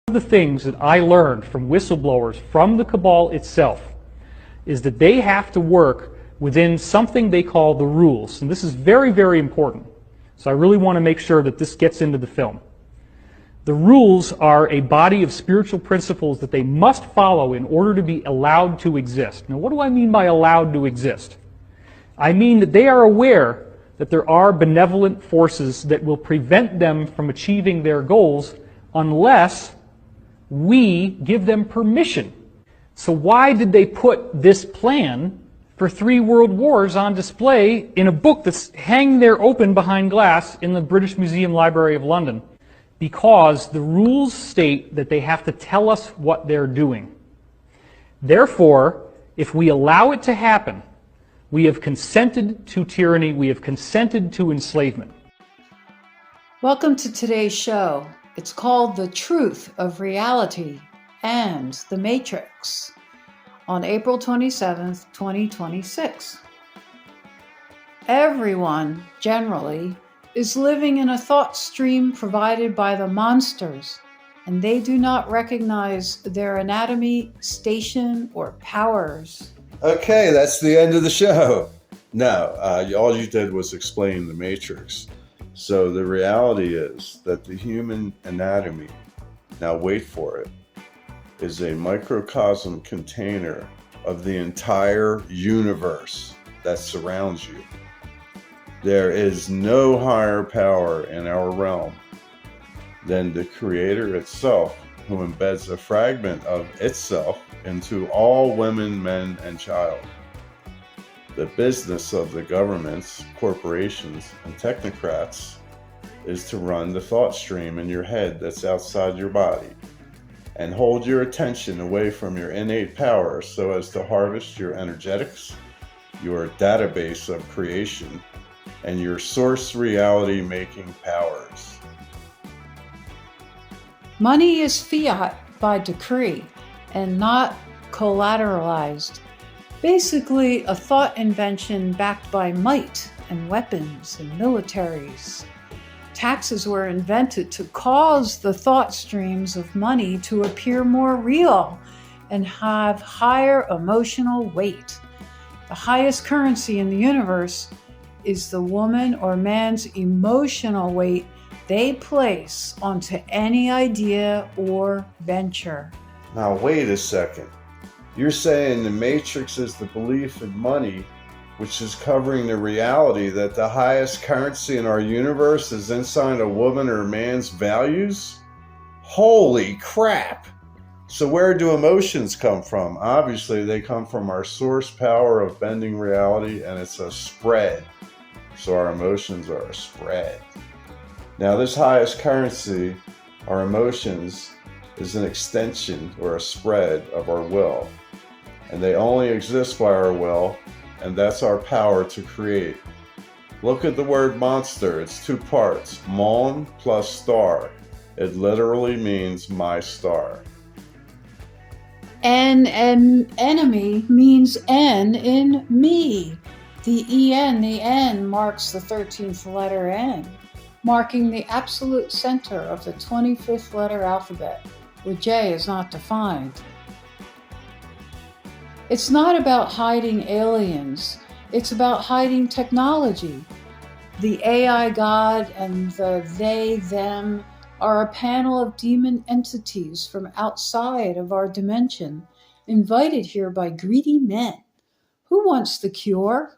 One of the things that I learned from whistleblowers, from the cabal itself, is that they have to work within something they call the rules. And this is very, very important. So I really want to make sure that this gets into the film. The rules are a body of spiritual principles that they must follow in order to be allowed to exist. Now, what do I mean by allowed to exist? I mean that they are aware that there are benevolent forces that will prevent them from achieving their goals unless we give them permission. So why did they put this plan for 3 world wars on display in a book that's hanging there open behind glass in the British Museum Library of London? Because the rules state that they have to tell us what they're doing. Therefore, if we allow it to happen, we have consented to tyranny, we have consented to enslavement. Welcome to today's show. It's called The Truth of Reality and the Matrix on April 27th, 2026. Everyone, generally, is living in a thought stream provided by the monsters, and they do not recognize their anatomy, station, or powers. Okay, that's the end of the show. No, all you did was explain the Matrix. So the reality is that the human anatomy, now wait for it, is a microcosm container of the entire universe that surrounds you. There is no higher power in our realm than the Creator itself, who embeds a fragment of itself into all women, men, and child. The business of the governments, corporations, and technocrats is to run the thought stream in your head that's outside your body and hold your attention away from your innate power so as to harvest your energetics, your database of creation, and your source reality making powers. Money is fiat by decree and not collateralized. Basically, a thought invention backed by might and weapons and militaries. Taxes were invented to cause the thought streams of money to appear more real and have higher emotional weight. The highest currency in the universe is the woman or man's emotional weight they place onto any idea or venture. Now wait a second. You're saying the Matrix is the belief in money, which is covering the reality that the highest currency in our universe is inside a woman or man's values? Holy crap! So where do emotions come from? Obviously they come from our source power of bending reality, and it's a spread. So our emotions are a spread. Now this highest currency, our emotions, is an extension or a spread of our will. And they only exist by our will, and that's our power to create. Look at the word monster. It's 2 parts, mon plus star. It literally means my star. And enemy means N in me. The EN, the N, marks the 13th letter N, marking the absolute center of the 25th letter alphabet, where J is not defined. It's not about hiding aliens. It's about hiding technology. The AI God and the they, them are a panel of demon entities from outside of our dimension, invited here by greedy men. Who wants the cure?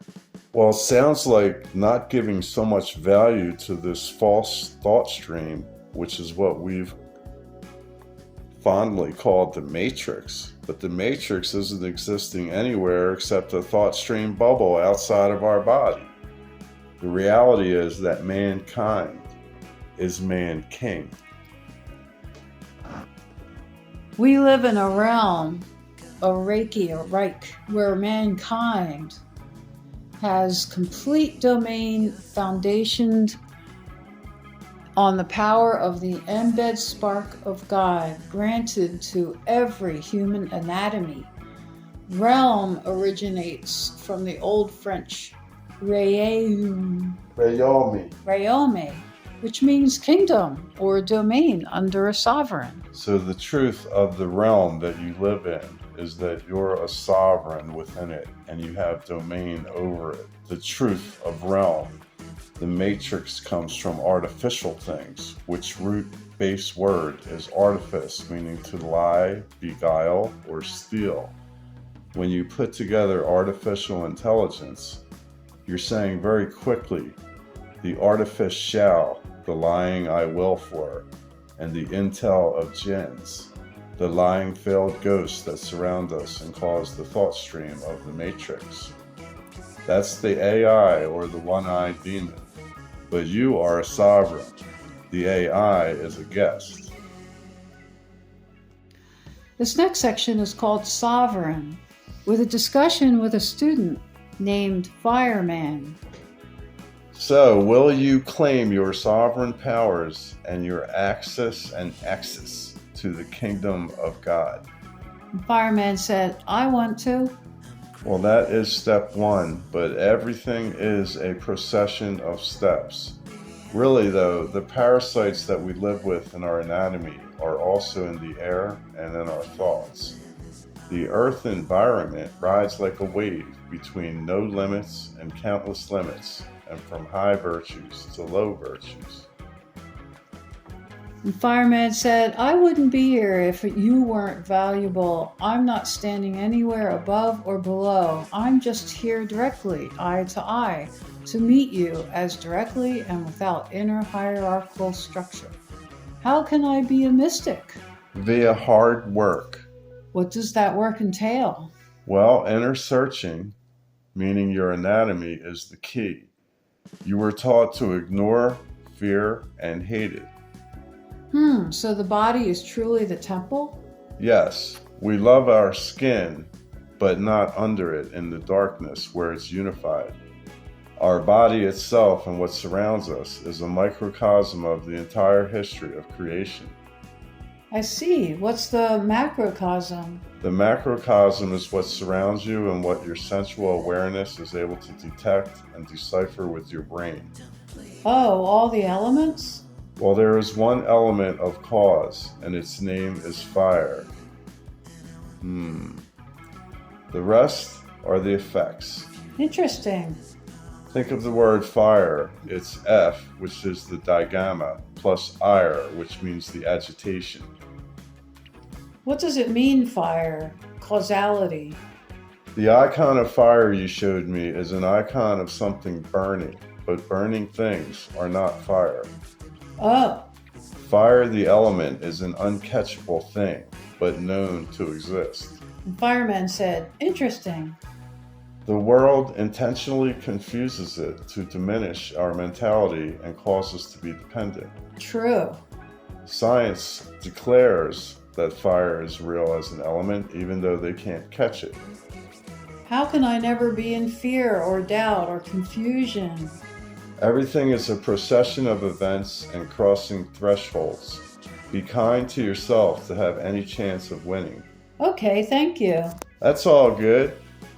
Well, it sounds like not giving so much value to this false thought stream, which is what we've fondly called the Matrix. But the Matrix isn't existing anywhere except a thought stream bubble outside of our body. The reality is that mankind is man-king. We live in a realm, a Reich, where mankind has complete domain foundationed on the power of the embed spark of God granted to every human anatomy. Realm originates from the Old French rayome, which means kingdom or domain under a sovereign. So the truth of the realm that you live in is that you're a sovereign within it and you have domain over it. The truth of realm. The matrix comes from artificial things, which root base word is artifice, meaning to lie, beguile, or steal. When you put together artificial intelligence, you're saying very quickly, the artifice shall, the lying I will for, and the intel of jinns, the lying failed ghosts that surround us and cause the thought stream of the matrix. That's the AI or the one-eyed demon. But you are a sovereign. The AI is a guest. This next section is called Sovereign, with a discussion with a student named Fireman. So, will you claim your sovereign powers and your access to the kingdom of God? And Fireman said, I want to. Well, that is step one, but everything is a procession of steps. Really, though, the parasites that we live with in our anatomy are also in the air and in our thoughts. The earth environment rides like a wave between no limits and countless limits, and from high virtues to low virtues. And Fireman said, I wouldn't be here if you weren't valuable. I'm not standing anywhere above or below. I'm just here directly, eye to eye, to meet you as directly and without inner hierarchical structure. How can I be a mystic? Via hard work. What does that work entail? Well, inner searching, meaning your anatomy, is the key. You were taught to ignore, fear, and hate it. So the body is truly the temple? Yes, we love our skin, but not under it in the darkness where it's unified. Our body itself and what surrounds us is a microcosm of the entire history of creation. I see. What's the macrocosm? The macrocosm is what surrounds you and what your sensual awareness is able to detect and decipher with your brain. Oh, all the elements? Well, there is one element of cause, and its name is fire. The rest are the effects. Interesting. Think of the word fire. It's F, which is the digamma, plus ire, which means the agitation. What does it mean, fire? Causality. The icon of fire you showed me is an icon of something burning, but burning things are not fire. Oh, Fire, the element, is an uncatchable thing, but known to exist. and Fireman said, interesting. The world intentionally confuses it to diminish our mentality and cause us to be dependent. True. Science declares that fire is real as an element, even though they can't catch it. How can I never be in fear or doubt or confusion? Everything is a procession of events and crossing thresholds. Be kind to yourself to have any chance of winning. Okay, thank you. That's all good.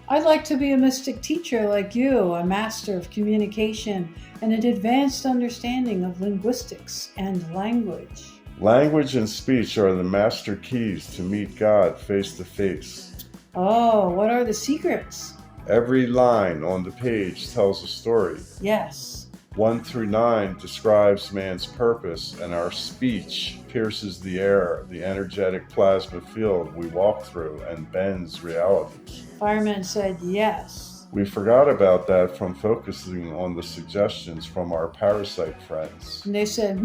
I'd like to be a mystic teacher like you, a master of communication and an advanced understanding of linguistics and language. Language and speech are the master keys to meet God face to face. Oh, what are the secrets? Every line on the page tells a story. Yes. 1 through 9 describes man's purpose, and our speech pierces the air, the energetic plasma field we walk through, and bends reality. Fireman said yes. We forgot about that from focusing on the suggestions from our parasite friends. And they said,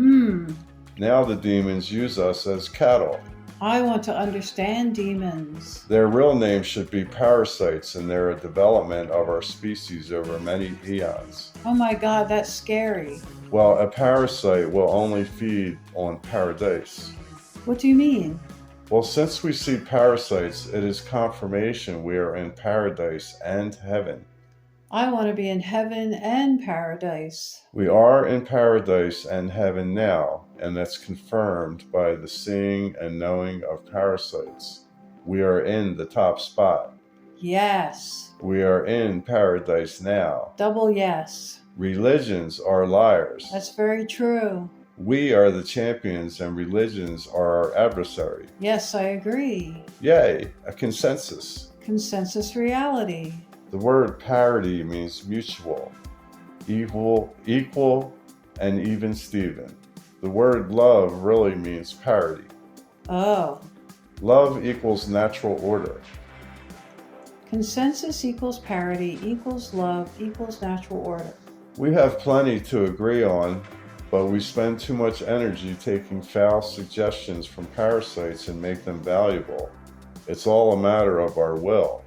Now the demons use us as cattle. I want to understand demons. Their real name should be parasites, and they're a development of our species over many eons. Oh my God, that's scary. Well, a parasite will only feed on paradise. What do you mean? Well, since we see parasites, it is confirmation we are in paradise and heaven. I want to be in heaven and paradise. We are in paradise and heaven now, and that's confirmed by the seeing and knowing of parasites. We are in the top spot. Yes. We are in paradise now. Double yes. Religions are liars. That's very true. We are the champions and religions are our adversary. Yes, I agree. Yay, a consensus. Consensus reality. The word parity means mutual, equal, and even Steven. The word love really means parity. Oh. Love equals natural order. Consensus equals parity equals love equals natural order. We have plenty to agree on, but we spend too much energy taking foul suggestions from parasites and make them valuable. It's all a matter of our will.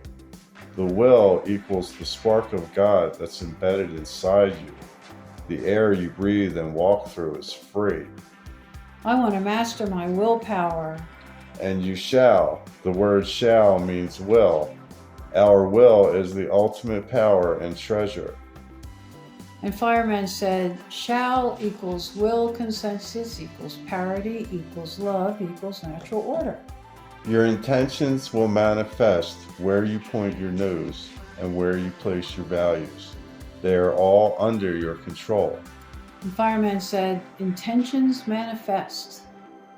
The will equals the spark of God that's embedded inside you. The air you breathe and walk through is free. I want to master my willpower. And you shall. The word shall means will. Our will is the ultimate power and treasure. And Fireman said, shall equals will, consensus equals parity equals love equals natural order. Your intentions will manifest where you point your nose and where you place your values. They are all under your control. And Fireman said, intentions manifest.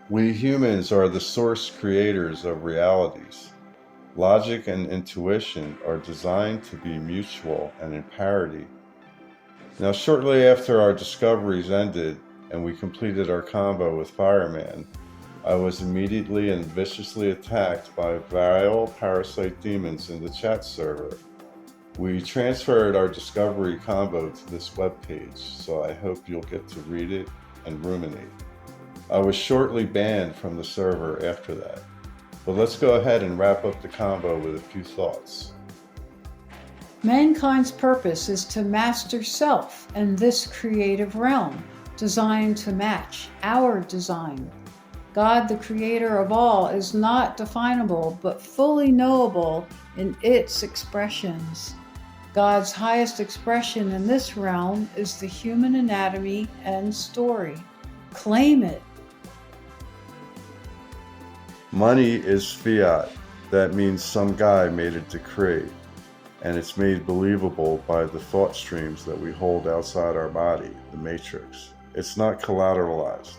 We humans are the source creators of realities. Logic and intuition are designed to be mutual and in parity. Now, shortly after our discoveries ended and we completed our combo with Fireman, I was immediately and viciously attacked by vile parasite demons in the chat server. We transferred our discovery combo to this webpage, so I hope you'll get to read it and ruminate. I was shortly banned from the server after that. But let's go ahead and wrap up the combo with a few thoughts. Mankind's purpose is to master self and this creative realm, designed to match our design. God, the creator of all, is not definable, but fully knowable in its expressions. God's highest expression in this realm is the human anatomy and story. Claim it. Money is fiat. That means some guy made a decree, and it's made believable by the thought streams that we hold outside our body, the matrix. It's not collateralized.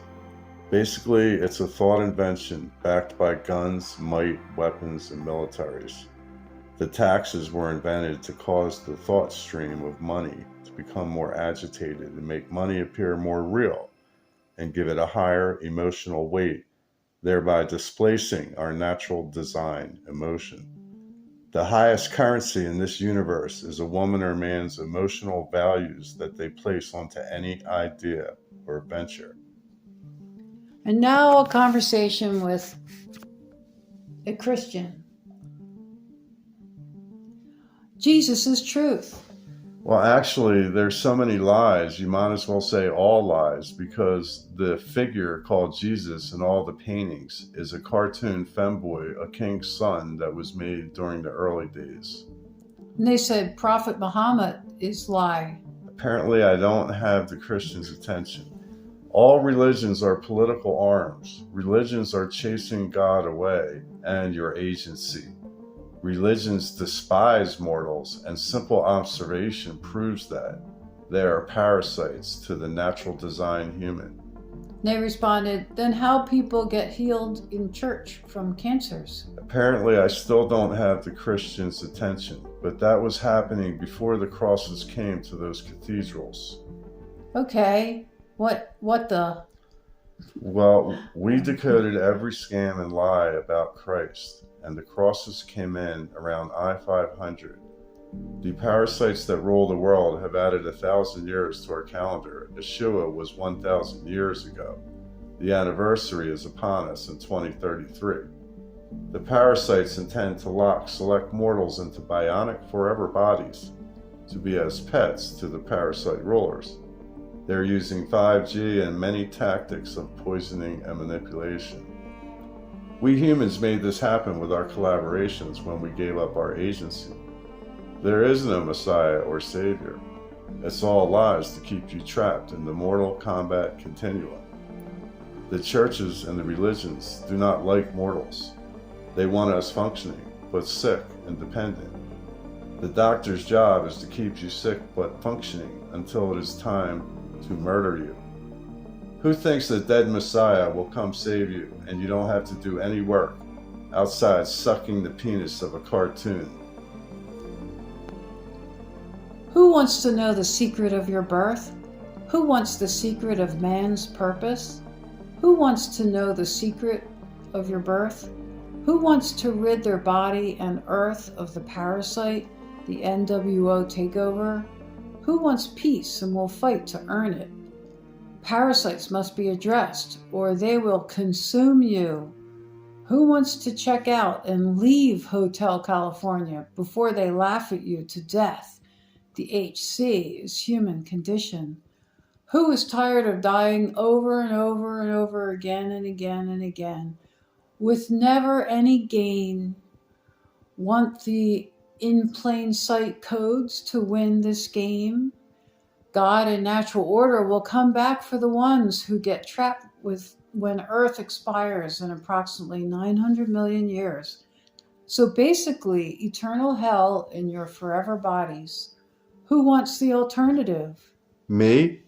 Basically, it's a thought invention backed by guns, might, weapons, and militaries. The taxes were invented to cause the thought stream of money to become more agitated and make money appear more real and give it a higher emotional weight, thereby displacing our natural design, emotion. The highest currency in this universe is a woman or man's emotional values that they place onto any idea or venture. And now a conversation with a Christian. Jesus is truth. Well, actually, there's so many lies, you might as well say all lies, because the figure called Jesus in all the paintings is a cartoon femboy, a king's son that was made during the early days. And they said Prophet Muhammad is lie. Apparently, I don't have the Christians' attention. All religions are political arms. Religions are chasing God away and your agency. Religions despise mortals, and simple observation proves that. They are parasites to the natural design human. They responded, then how people get healed in church from cancers? Apparently, I still don't have the Christians' attention, but that was happening before the crosses came to those cathedrals. Okay, what the? Well, we decoded every scam and lie about Christ, and the crosses came in around I-500. The parasites that rule the world have added 1,000 years to our calendar. Yeshua was 1,000 years ago. The anniversary is upon us in 2033. The parasites intend to lock select mortals into bionic forever bodies to be as pets to the parasite rulers. They're using 5G and many tactics of poisoning and manipulation. We humans made this happen with our collaborations when we gave up our agency. There is no Messiah or Savior. It's all lies to keep you trapped in the mortal combat continuum. The churches and the religions do not like mortals. They want us functioning, but sick and dependent. The doctor's job is to keep you sick but functioning until it is time to murder you. Who thinks the dead Messiah will come save you and you don't have to do any work outside sucking the penis of a cartoon? Who wants to know the secret of your birth? Who wants the secret of man's purpose? Who wants to know the secret of your birth? Who wants to rid their body and earth of the parasite, the NWO takeover? Who wants peace and will fight to earn it? Parasites must be addressed, or they will consume you. Who wants to check out and leave Hotel California before they laugh at you to death? The HC is human condition. Who is tired of dying over and over and over again and again and again, with never any gain? Want the in plain sight codes to win this game? God and natural order will come back for the ones who get trapped with when Earth expires in approximately 900 million years. So basically, eternal hell in your forever bodies. Who wants the alternative? Me?